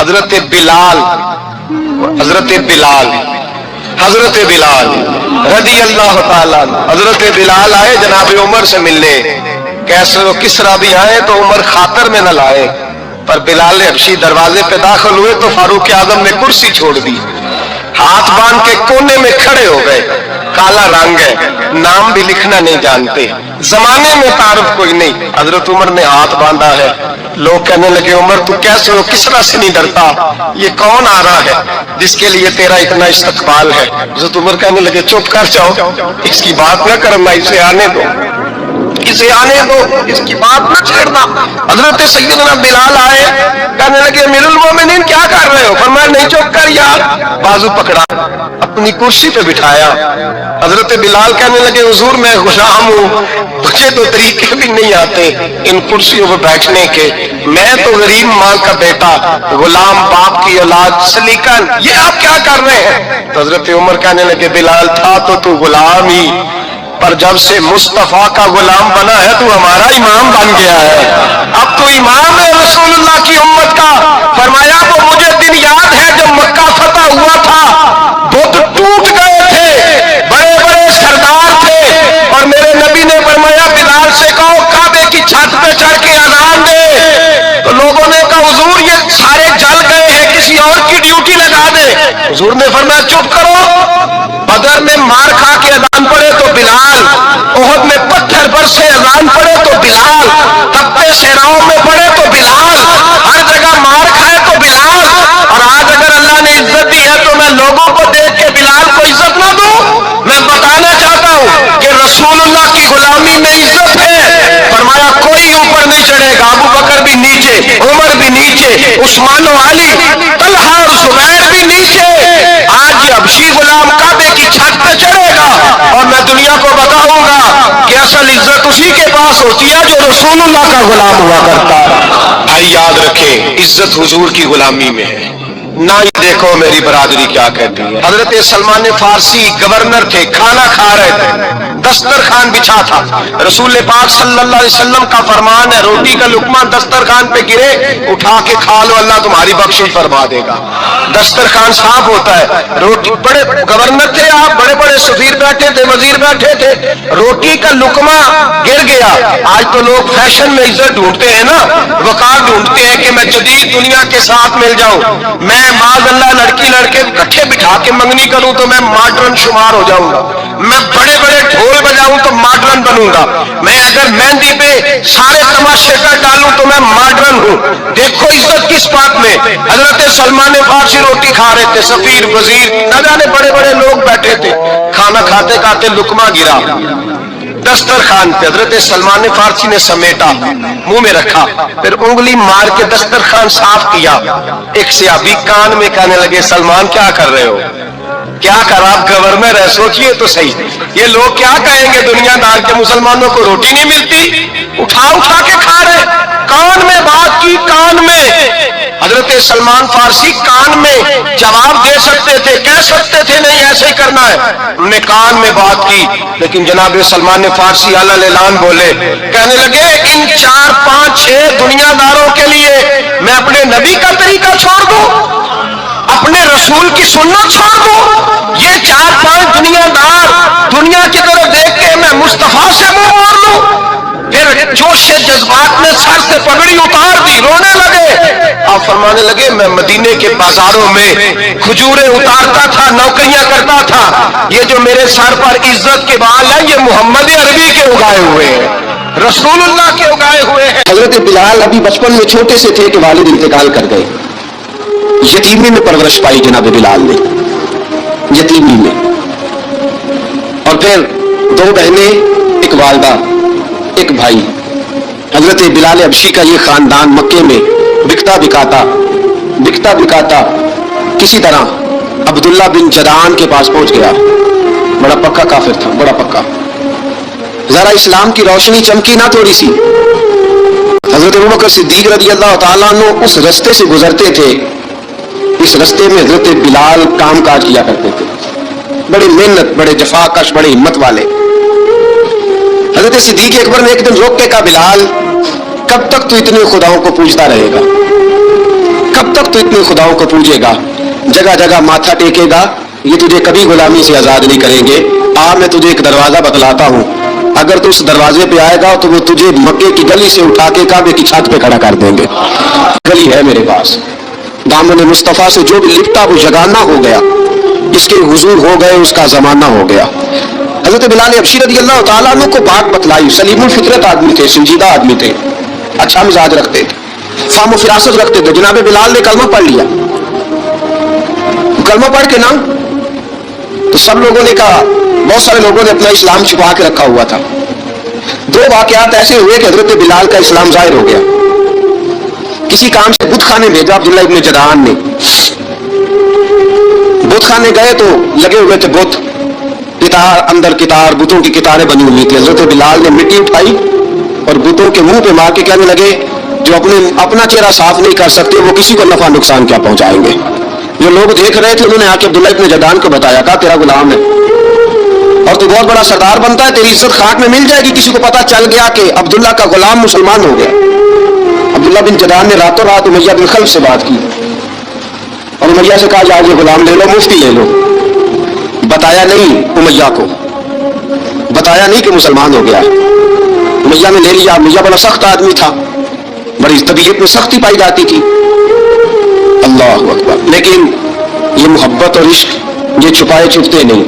حضرت بلال رضی اللہ تعالیٰ حضرت بلال آئے جناب عمر سے ملنے. کیسے وہ کسرا بھی آئے تو عمر خاطر میں نہ لائے, پر بلال حبشی دروازے پہ داخل ہوئے تو فاروق اعظم نے کرسی چھوڑ دی, ہاتھ باندھ کے کونے میں کھڑے ہو گئے. کالا رنگ ہے, نام بھی لکھنا نہیں جانتے, زمانے میں تعارف کوئی نہیں. حضرت عمر نے ہاتھ باندھا ہے. لوگ کہنے لگے عمر تو کیسے ہو, کسرا سے نہیں ڈرتا, یہ کون آ رہا ہے جس کے لیے تیرا اتنا استقبال ہے؟ حضرت عمر کہنے لگے چپ کر جاؤ, اس کی بات نہ کرنا, اسے آنے دو, اس کی بات نہ چھیڑنا. حضرت سیدنا بلال آئے, کہنے لگے امیر المومنین کیا کر رہے ہو؟ فرمایا نہیں چپ کر یار. بازو پکڑا, اپنی کرسی پہ بٹھایا. حضرت بلال کہنے لگے حضور میں غلام ہوں, مجھے تو طریقے بھی نہیں آتے ان کرسیوں پہ بیٹھنے کے, میں تو غریب ماں کا بیٹا, غلام باپ کی اولاد, سلیقن, یہ آپ کیا کر رہے ہیں؟ تو حضرت عمر کہنے لگے بلال تھا تو غلام ہی, پر جب سے مصطفیٰ کا غلام بنا ہے تو ہمارا امام بن گیا ہے, اب تو امام ہے رسول اللہ کی امت کا. فرمایا وہ مجھے دن یاد ہے جب مکہ فتح ہوا تھا, بت ٹوٹ گئے تھے, بڑے بڑے سردار تھے, اور میرے نبی نے فرمایا بلال سے کہو کعبے کی چھت پہ چڑھ کے اذان دے. تو لوگوں نے کہا حضور یہ سارے جل گئے ہیں, کسی اور کی ڈیوٹی لگا دے. حضور نے فرمایا چپ کرو, بدر میں مار کھا کے اذان پڑے تو بلال, احد میں پتھر برسے اذان پڑے تو بلال, تپتے صحراؤں میں پڑے تو بلال, ہر جگہ مار کھائے تو بلال. اور آج اگر اللہ نے عزت دی ہے تو میں لوگوں کو دیکھ کے بلال کو عزت نہ دوں؟ میں بتانا چاہتا ہوں کہ رسول اللہ کی غلامی میں عزت ہے. فرمایا کوئی اوپر نہیں چڑھے گا, ابو بکر بھی نیچے, عمر بھی نیچے, عثمان و علی, طلحہ اور زبیر بھی نیچے. آج یہ حبشی غلام کعبے کی چھت پہ چڑھے گا, اور میں دنیا کو بتاؤں گا کہ اصل عزت اسی کے پاس ہوتی ہے جو رسول اللہ کا غلام ہوا کرتا ہے. بھائی یاد رکھیں عزت حضور کی غلامی میں ہے. نہ یہ دیکھو میری برادری کیا کہتی ہے. حضرت سلمان فارسی گورنر تھے, کھانا کھا رہے تھے, دسترخوان بچھا تھا. رسول پاک صلی اللہ علیہ وسلم کا فرمان ہے روٹی کا لقمہ دسترخوان پہ گرے اٹھا کے کھا لو, اللہ تمہاری بخشش فرما دے گا. دسترخوان صاف ہوتا ہے. روٹی, بڑے گورنر تھے آپ, بڑے بڑے سفیر بیٹھے تھے, وزیر بیٹھے تھے, روٹی کا لقمہ گر گیا. آج تو لوگ فیشن میں عزت ڈھونڈتے ہیں نا, وقار ڈھونڈتے ہیں کہ میں جدید دنیا کے ساتھ مل جاؤں, میں معاذ اللہ لڑکی لڑکے اکٹھے بٹھا کے منگنی کروں تو میں ماڈرن شمار ہو جاؤں گا, میں بڑے بڑے ڈھول بجاؤں تو ماڈرن بنوں گا, میں اگر مہندی پہ سارے تماشے کر ڈالوں تو میں ماڈرن ہوں. دیکھو عزت کس بات میں. حضرت سلمان فارسی روٹی کھا رہے تھے, سفیر وزیر نہ جانے بڑے بڑے لوگ بیٹھے تھے, کھانا کھاتے کھاتے لقمہ گرا دسترخوان پہ. حضرت سلمان فارسی نے سمیٹا, منہ میں رکھا, پھر انگلی مار کے دسترخوان صاف کیا. ایک صحابی کان میں کہنے لگے سلمان کیا کر رہے ہو, کیا کر, آپ گورنر ہے, سوچئے تو صحیح, یہ لوگ کیا کہیں گے دنیا دار کے مسلمانوں کو روٹی نہیں ملتی, اٹھا اٹھا کے کھا رہے. کان میں بات کی, کان میں. حضرت سلمان فارسی کان میں جواب دے سکتے تھے, کہہ سکتے تھے نہیں ایسے ہی کرنا ہے, انہوں نے کان میں بات کی. لیکن جناب سلمان فارسی اعلیٰ اعلان بولے, کہنے لگے ان 4 5 6 دنیا داروں کے لیے میں اپنے نبی کا طریقہ چھوڑ دوں, اپنے رسول کی سنت چھوڑ دوں؟ یہ 4 5 دنیا دار دنیا کی طرف دیکھ کے میں مصطفیٰ سے منہ موڑ لوں؟ پھر جوش جذبات نے سر سے پگڑی اتار دی, رونے لگے. آپ فرمانے لگے میں مدینے کے بازاروں میں کھجوریں اتارتا تھا, نوکریاں کرتا تھا, یہ جو میرے سر پر عزت کے بال ہیں یہ محمد عربی کے اگائے ہوئے ہیں, رسول اللہ کے اگائے ہوئے ہیں. حضرت بلال ابھی بچپن میں چھوٹے سے تھے کہ والد انتقال کر گئے, یتیمی میں پرورش پائی جناب بلال نے, یتیمی میں. اور پھر 2 بہنیں, ایک والدہ, ایک بھائی. حضرت بلال حبشی کا یہ خاندان مکے میں بکتا بکاتا کسی طرح عبداللہ بن جدعان کے پاس پہنچ گیا. بڑا پکا کافر تھا, بڑا پکا. ذرا اسلام کی روشنی چمکی نہ تھوڑی سی. حضرت ابوبکر صدیق رضی اللہ تعالیٰ عنہ اس رستے سے گزرتے تھے, اس رستے میں حضرت بلال کام کاج کیا کرتے تھے, بڑی محنت, بڑے جفاکش, بڑے ہمت والے. حضرت صدیق اکبر نے ایک دن روک کے کہا بلال کب تک تو اتنے خداؤں کو پوجتا رہے گا, कब तक तू इतने खुदाओं को पूजेगा, जगह जगह माथा टेकेगा, ये तुझे कभी गुलामी से आजाद नहीं करेंगे। आ मैं तुझे एक दरवाजा बतलाता हूँ, अगर तू उस दरवाजे पे आएगा तो वो तुझे मक्के की गली से उठा के काबे की छत पे खड़ा कर देंगे। गली है मेरे पास, दामन मुस्तफ़ा से जो भी लिपटा वो जगाना हो गया, इसके हुजूर हो गए, उसका जमाना हो गया। हजरत बिलाल हबशी रज़ी अल्लाह तआला अन्हु को बात बतलाई। सलीमुल फितरत आदमी थे, संजीदा आदमी थे, अच्छा मिजाज रखते थे, फाम फिरासत रखते थे। जनाब बिलाल ने कलमा पढ़ लिया। कलमा पढ़ के ना तो सब लोगों ने कहा, बहुत सारे लोगों ने अपना इस्लाम छुपा के रखा हुआ था। दो वाकयात ऐसे हुए कि हजरत बिलाल का इस्लाम जाहिर हो गया। किसी काम से बुत खाने भेजा अब्दुल्ला इब्न जदान ने। बुत खाने गए तो लगे हुए थे बुत, कितार अंदर कितार, बुतों की कितारें बनी हुई थी। हजरत बिलाल ने मिट्टी उठाई और बुतों के मुंह पे मार के कहने लगे, जो अपना चेहरा साफ नहीं कर सकते वो किसी को नफा नुकसान क्या पहुंचाएंगे। जो लोग देख रहे थे उन्होंने आके अब्दुल्ला इब्न जदान को बताया, कहा तेरा गुलाम है और तू बहुत बड़ा सरदार बनता है, तेरी इज्जत खाक में मिल जाएगी। किसी को पता चल गया कि अब्दुल्ला का गुलाम मुसलमान हो गया। अब्दुल्ला बिन जदान ने रातों रात उमैया बिन खल्फ से बात की और उमैया से कहा, आज ये गुलाम ले लो, मुफ्ती ले लो। बताया नहीं उमैया को, बताया नहीं कि मुसलमान हो गया। उमैया ने ले लिया। उमैया बड़ा सख्त आदमी था, बड़ी तबीयत में सख्ती पाई जाती थी। अल्लाह अकबर। लेकिन ये मोहब्बत और इश्क ये छुपाए छुपते नहीं,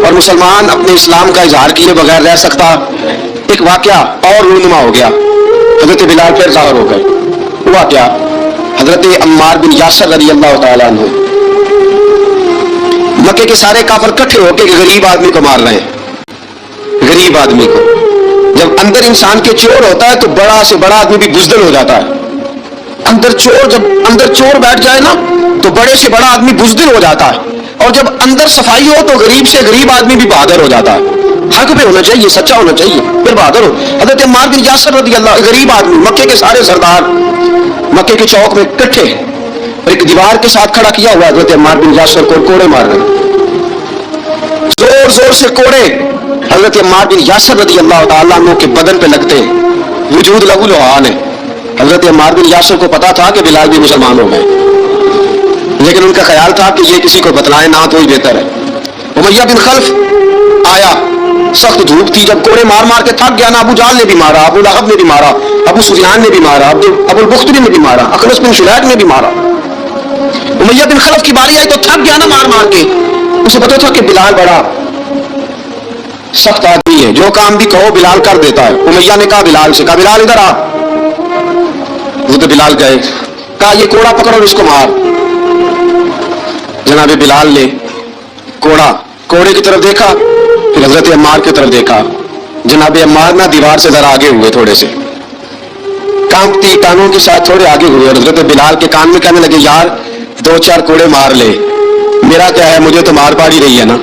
और मुसलमान अपने इस्लाम का इजहार किए बगैर रह सकता। एक वाकया और रूनुमा हो गया, हजरत बिलाल फिर ज़ाहिर हो गए। हुआ क्या, हजरत अम्मार बिन यासर रज़ी अल्लाह तआला अन्हु, मक्के के सारे काफिर इकट्ठे होकर गरीब आदमी को मार रहे हैं। गरीब आदमी को, जब अंदर इंसान के चोर होता है तो बड़ा से बड़ा आदमी भी बुज़दिल हो जाता है। जब अंदर चोर बैठ जाए ना तो बड़े से बड़ा आदमी बुज़दिल हो जाता है, और जब अंदर सफाई हो तो गरीब से गरीब आदमी भी बहादुर हो जाता है। हक पे होना चाहिए, सच्चा होना चाहिए, फिर बहादुर हो। हजरत अम्मार बिन यासर रज़ी अल्लाह, गरीब आदमी, मक्के के सारे सरदार मक्के के चौक में इकट्ठे, और एक दीवार के साथ खड़ा किया हुआ हजरत अम्मार बिन यासर को कोड़े मार रहे, जोर जोर से कोड़े हजरत अम्मार बिन यासर रज़ी अल्लाह तआला अन्हु के बदन पे लगते, वजूद लहू लुहान है। हजरत अम्मार बिन यासर को पता था कि बिलाल भी मुसलमान हो गए, लेकिन उनका ख्याल था कि ये किसी को बतलाए ना तो ही बेहतर है। उमैया बिन खल्फ आया, सख्त धूप थी, जब कोड़े मार मार के थक गया ना, अबू जाल ने भी मारा, अबू लहब ने भी मारा, अबू सुफियान ने भी मारा, अबुल बुख्तरी ने भी मारा, अखनस बिन शुलैक ने भी मारा। उमैया बिन खल्फ की बारी आई तो थक गया ना मार मार के। उसे पता था कि बिलाल बड़ा सख्त आदमी है, जो काम भी कहो बिलाल कर देता है। उमैया ने कहा बिलाल से, कहा बिलाल इधर आ। वो तो बिलाल गए, कहा ये कोड़ा पकड़ो इसको मार। जनाब बिलाल ने कोड़े की तरफ देखा, फिर हजरत अम्मार की तरफ देखा। जनाब अम्मार ना दीवार से जरा आगे हुए, थोड़े से कांपती कानों के साथ थोड़े आगे हुए, और हजरत बिलाल के कान में कहने लगे, यार 2-4 कोड़े मार ले, मेरा क्या है, मुझे तो मार पाड़ी रही है ना,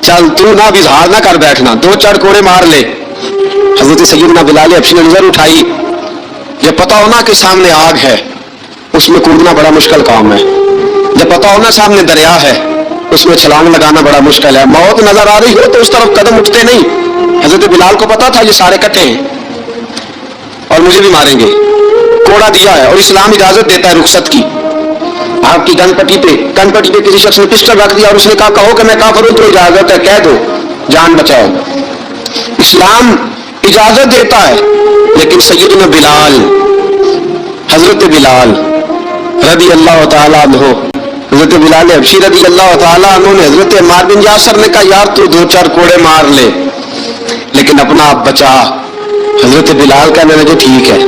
चल तू ना इजहार ना कर बैठना, 2-4 कोड़े मार ले। हजरत सैयदना बिलाल हबशी ने नजर उठाई, जब पता हो ना कि सामने आग है, उसमें कूदना बड़ा मुश्किल काम है। जब पता हो ना सामने दरिया है, उसमें छलांग लगाना बड़ा मुश्किल है। मौत नजर आ रही हो तो उस तरफ कदम उठते नहीं। हजरत बिलाल को पता था ये सारे इकट्ठे हैं और मुझे भी मारेंगे। कोड़ा दिया है और इस्लाम इजाजत देता है रुखसत की। आपकी कनपट्टी पे किसी शख्स ने पिस्टल रख दिया और उसने कहा, कहो कि मैं काफिर हूं, तो इजाजत है, कह दो, जान बचाओ। इस्लाम इजाजत देता है, लेकिन सैयदना बिलाल, हजरत बिलाल रज़ी अल्लाह तआला अन्हु, हजरत बिलाल हबशी रज़ी अल्लाह तआला अन्हु ने हजरत अम्मार बिन यासर ने कहा, यार तू 2-4 कोड़े मार ले, लेकिन अपना आप बचा। हजरत बिलाल कहने लगे, ठीक है।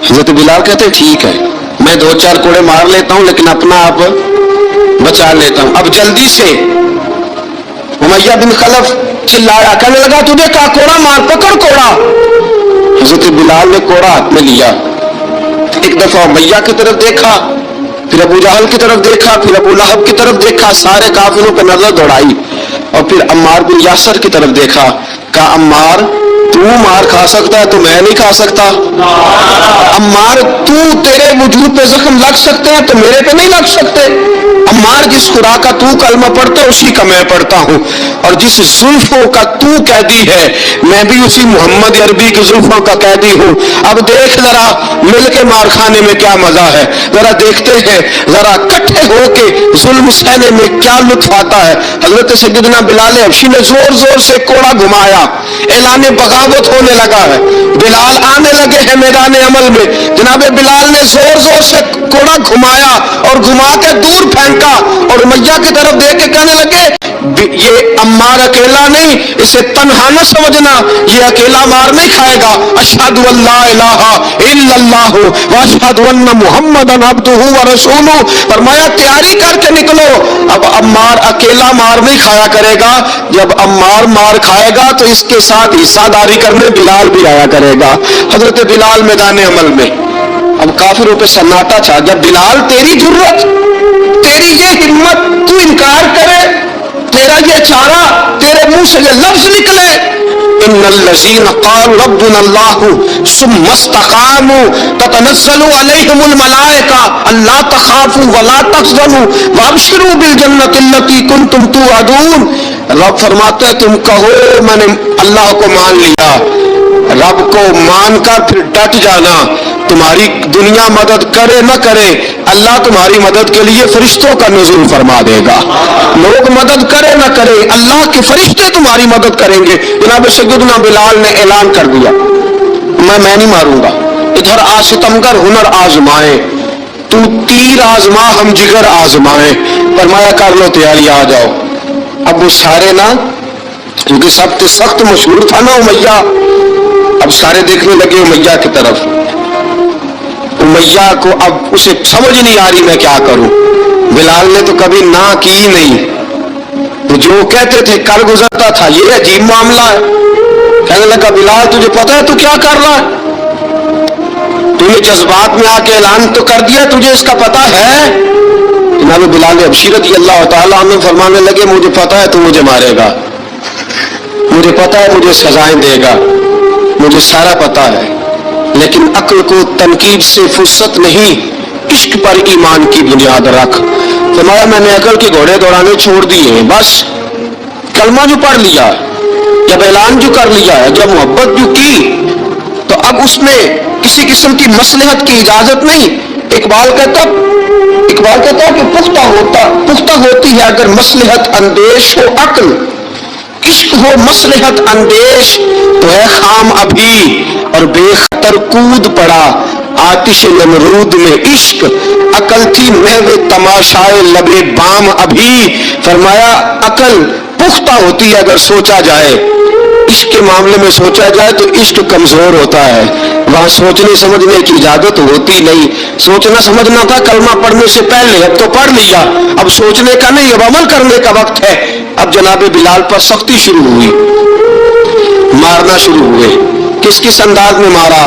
हजरत बिलाल कहते, ठीक है, मैं 2-4 कोड़े मार लेता हूं, लेकिन अपना आप बचा लेता हूं। अब जल्दी से उमैया बिन खल्फ चिल्लाया, कहने लगा, तुझे कहा कोड़ा मार, पकड़ कोड़ा। हजरत बिलाल ने कोड़ा हाथ में लिया, एक दफा उमैया की तरफ देखा, फिर अबू जहल की तरफ देखा, फिर अबू लहब की तरफ देखा, सारे काफिरों पर नजर दौड़ाई, और फिर अम्मार बिन यासर की तरफ देखा। कहा, अम्मार तू मार खा सकता है तो मैं नहीं खा सकता। अम्मार तेरे वजूद पे जख्म लग सकते हैं तो मेरे पे नहीं लग सकते। अम्मार, जिस खुदा का तू कलमा पढ़ता है उसी का मैं पढ़ता हूँ, और जिस जुल्फों का तू कैदी है मैं भी उसी मोहम्मद अरबी की जुल्फों का कैदी हूँ। अब देख जरा मिल के मार खाने में क्या मजा है, जरा देखते हैं जरा इकट्ठे होके जुल्म सहने में क्या लुत्फ आता है। हजरत सैयदना बिलाल हबशी ने जोर जोर से कोड़ा घुमाया, ऐलान बगावत होने लगा है, बिलाल आने लगे हैं मैदान अमल में। जनाब बिलाल ने जोर जोर से कोड़ा घुमाया और घुमा के दूर फेंका और मैया की तरफ देख के कहने लगे, ये अम्मार अकेला नहीं, इसे तन्हा न समझना, ये अकेला मार नहीं खाएगा। अशहदु अल्ला इलाहा इल्लल्लाह व अशहदु अन्ना मुहम्मदन अब्दुहु व रसूलुहु। फरमाया तैयारी करके निकलो, अब अम्मार अकेला मार नहीं खाया करेगा, जब अम्मार मार खाएगा तो इसके साथ हिस्सादारी करने बिलाल भी आया करेगा। हजरत बिलाल मैदान अमल में, अब काफिरों पे सन्नाटा छा गया। बिलाल तेरी जुर्रत, तेरी ये हिम्मत, तू इनकार करे, तेरा ये चारा, तेरे मुंह से ये लफ्ज निकले, इन्नल्लज़ीन क़ालू रब्बुनल्लाहु सुम्मा इस्तक़ामू ततनज़्ज़लु अलैहिमुल मलाइका अल्ला तख़ाफू व ला तहज़नू वअबशिरू बिल जन्नति अल्लती कुंतुम तुअदून। रब फरमाते हैं तुम कहो मैंने अल्लाह को मान लिया, रब को मानकर फिर डट जाना, तुम्हारी दुनिया मदद करे न करे, अल्लाह तुम्हारी मदद के लिए फरिश्तों का नुज़ूल फरमा देगा। लोग मदद करे न करे, अल्लाह के फरिश्ते तुम्हारी मदद करेंगे। जनाब सैयदना बिलाल ने ऐलान कर दिया, मैं नहीं मारूंगा, इधर आसितमगर हुनर आजमाए, तू तीर आजमा हम जिगर आजमाए। फरमाया कर लो तैयारी, आ जाओ। अब वो सारे ना, क्योंकि सबसे सख्त मशहूर था ना उमैया, अब सारे देखने लगे उमैया की तरफ। उमैया को अब उसे समझ नहीं आ रही मैं क्या करूं। बिलाल ने तो कभी ना की ही नहीं, तो जो कहते थे कर गुजरता था। ये अजीब मामला है। कहने लगा बिलाल तुझे पता है तू क्या कर रहा है, तूने जज्बात में आके ऐलान तो कर दिया, तुझे इसका पता है। जनाब बिलाल हबशी रज़ियल्लाहु ताला अन्हु फरमाने लगे मुझे पता है तू मुझे मारेगा, मुझे पता है मुझे सजाएं देगा, मुझे सारा पता है, लेकिन अक्ल को तनकीद से फुर्सत नहीं, इश्क पर ईमान की बुनियाद रख। फरमाया मैंने अकल के घोड़े दौड़ाने छोड़ दिए हैं, बस कलमा जो पढ़ लिया, जब ऐलान जो कर लिया है, जब मोहब्बत जो की, तो अब उसमें किसी किस्म की मसलहत की इजाजत नहीं। इकबाल कहता कि पुख्ता होती है अगर मसलहत अंदेश हो अक्ल, इश्क हो मसलहत अंदेश तो है खाम अभी और बेखतर कूद पड़ा आतिश नमरूद में इश्क। अकल थी महवे तमाशाए लबे बाम अभी। फरमाया अकल पुख्ता होती है अगर सोचा जाए, इश्क के मामले में सोचा जाए तो इश्क कमजोर होता है, वहां सोचने समझने की इजाजत होती नहीं। सोचना समझना था कलमा पढ़ने से पहले, अब तो पढ़ लिया, अब सोचने का नहीं, अब अमल करने का वक्त है। अब जनाब बिलाल पर सख्ती शुरू हुई, मारना शुरू हुए। किस किस अंदाज में मारा,